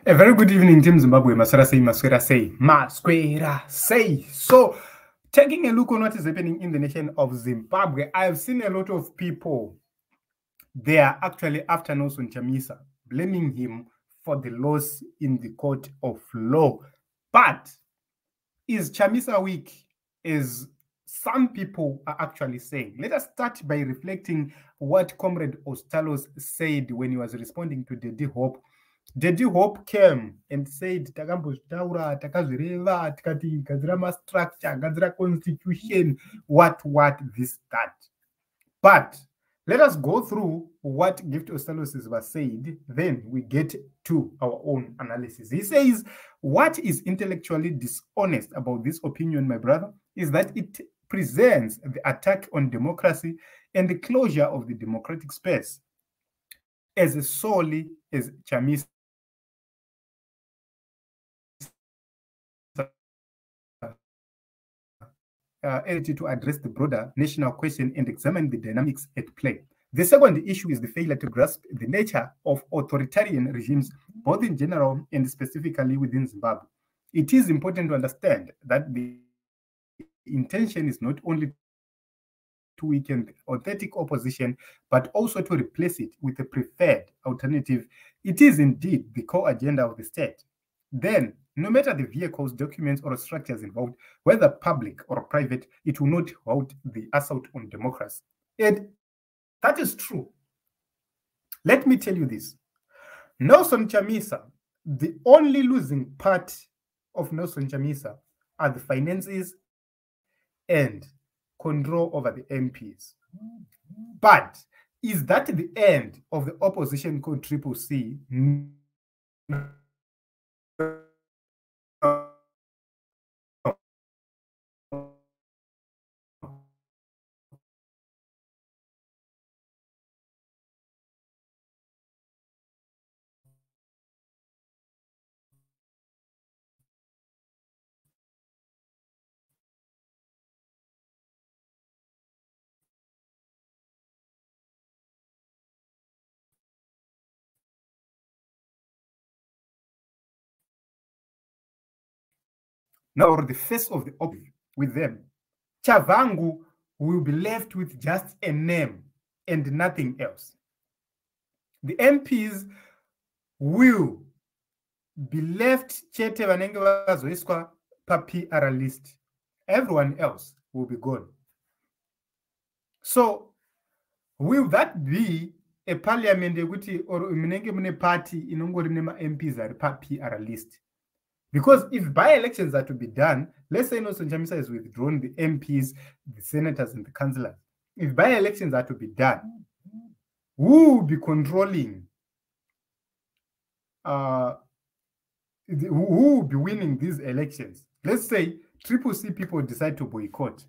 A very good evening, Team Zimbabwe. Maswera say. So, taking a look on what is happening in the nation of Zimbabwe, I have seen a lot of people, they are actually after Nelson Chamisa, blaming him for the loss in the court of law. But is Chamisa weak, as some people are actually saying? Let us start by reflecting what Comrade Ostalos said when he was responding to Daddy Hope. Daddy Hope came and said, Takambozvitaura, takazvireva, tikati gadzira ma-structure, gadzira constitution, what, this, that. But let us go through what Gift Ostalos was said, then we get to our own analysis. He says, what is intellectually dishonest about this opinion, my brother, is that it presents the attack on democracy and the closure of the democratic space as solely as Chamisa to address the broader national question and examine the dynamics at play. The second issue is the failure to grasp the nature of authoritarian regimes, both in general and specifically within Zimbabwe. It is important to understand that the intention is not only to weaken the authentic opposition, but also to replace it with a preferred alternative. It is indeed the core agenda of the state. Then, no matter the vehicles, documents, or structures involved, whether public or private, it will not halt the assault on democracy. And that is true. Let me tell you this. Nelson Chamisa, the only losing part of Nelson Chamisa are the finances and control over the MPs. But is that the end of the opposition called Triple C? Now, the face of the opposition with them, Chavangu will be left with just a name and nothing else. The MPs will be left chete vanenge vazoiswa pa PR list. Everyone else will be gone. So, will that be a parliament or munenge mune party inongori nema MPs ari pa PR list? Because if by-elections are to be done, let's say Nelson Chamisa has withdrawn the MPs, the senators, and the councillors. If by-elections are to be done, who will be controlling, who will be winning these elections? Let's say Triple C people decide to boycott.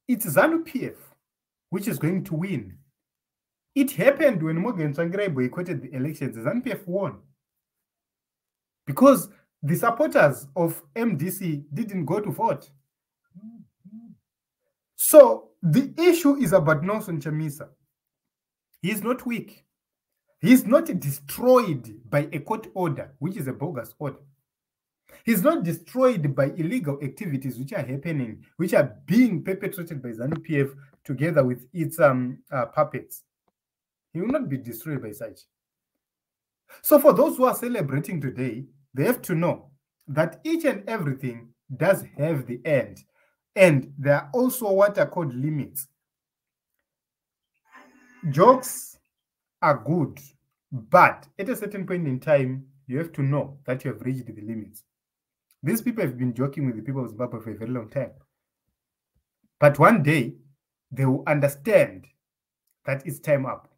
It's ZANU-PF which is going to win. It happened when Morgan Tsvangirai boycotted the elections. ZANU-PF won. Because the supporters of MDC didn't go to vote. So the issue is about Nelson Chamisa. He is not weak. He is not destroyed by a court order, which is a bogus order. He's not destroyed by illegal activities which are happening, which are being perpetrated by ZANU-PF together with its puppets. He will not be destroyed by such. So for those who are celebrating today, they have to know that each and everything does have the end. And there are also what are called limits. Jokes are good, but at a certain point in time, you have to know that you have reached the limits. These people have been joking with the people of Zimbabwe for a very long time. But one day, they will understand that it's time up.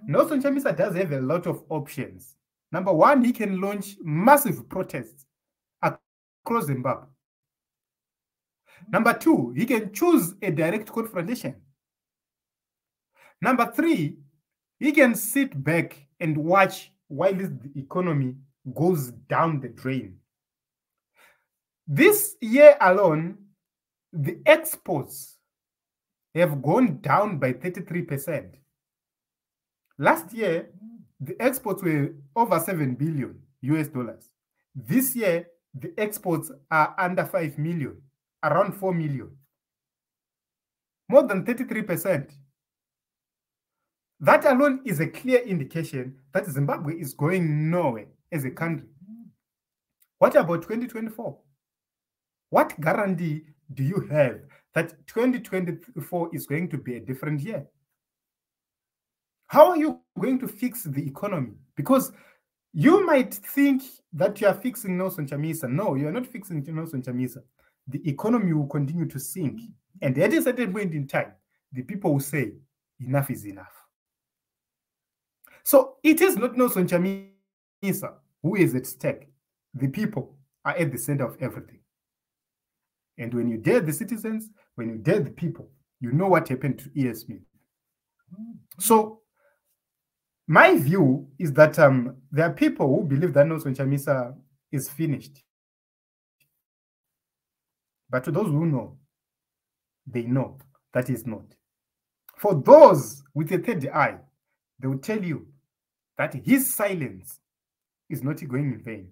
Nelson Chamisa does have a lot of options. Number one, he can launch massive protests across Zimbabwe. Number two, he can choose a direct confrontation. Number three, he can sit back and watch while the economy goes down the drain. This year alone, the exports have gone down by 33%. Last year, the exports were over 7 billion US dollars. This year, the exports are under 5 million, around 4 million. More than 33%. That alone is a clear indication that Zimbabwe is going nowhere as a country. What about 2024? What guarantee do you have that 2024 is going to be a different year? How are you going to fix the economy? Because you might think that you are fixing Nelson Chamisa. No, you are not fixing Nelson Chamisa. The economy will continue to sink. And at a certain point in time, the people will say, enough is enough. So it is not Nelson Chamisa who is at stake. The people are at the center of everything. And when you dare the citizens, when you dare the people, you know what happened to E.S. Smith. So my view is that there are people who believe that Nelson Chamisa is finished. But to those who know, they know that is not. For those with a third eye, they will tell you that his silence is not going in vain.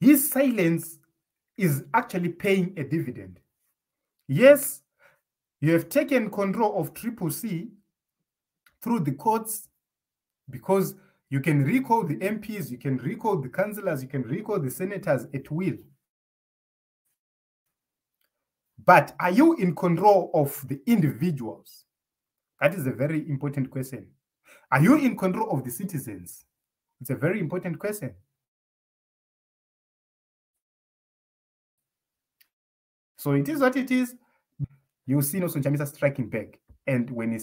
His silence is actually paying a dividend. Yes, you have taken control of CCC through the courts because you can recall the MPs, you can recall the councillors, you can recall the senators at will. But are you in control of the individuals? That is a very important question. Are you in control of the citizens? It's a very important question. So it is what it is. You see Nelson Chamisa striking back. And when he